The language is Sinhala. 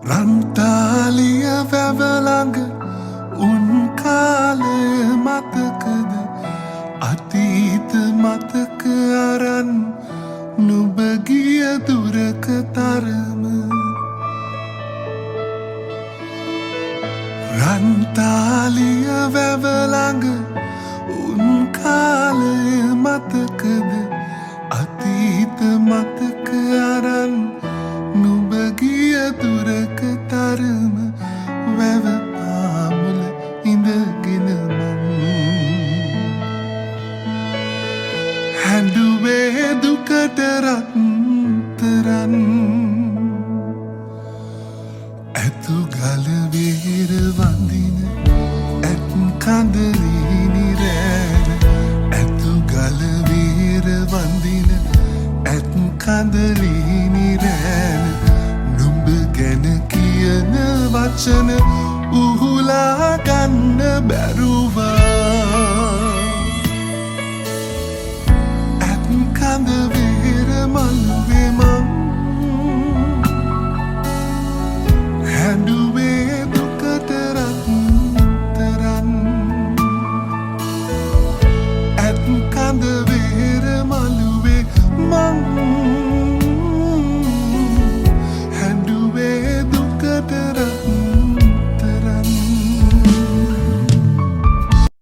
රන්තාලිය වැවළඟ උන් කාලය මතකද අතීත මතක අරන් නුඹ ගිය දුරක තරම රන්තාලිය වැවළඟ උන් කාලය මතකද අතීත මතක අරන් නුඹ ගිය දුරක තරම වැව පාමුල ඉඳගෙන මං හැඬුවේ දුකට රත්තරන් ඇතු ගල වේර වඳින ඇත් කඳලිනි රෑන ඇතු ගල වේර වඳින ඇත් කඳලිනි රෑන නුඹ ගැන කියන වචන උහුලා ගන්න බැරුවා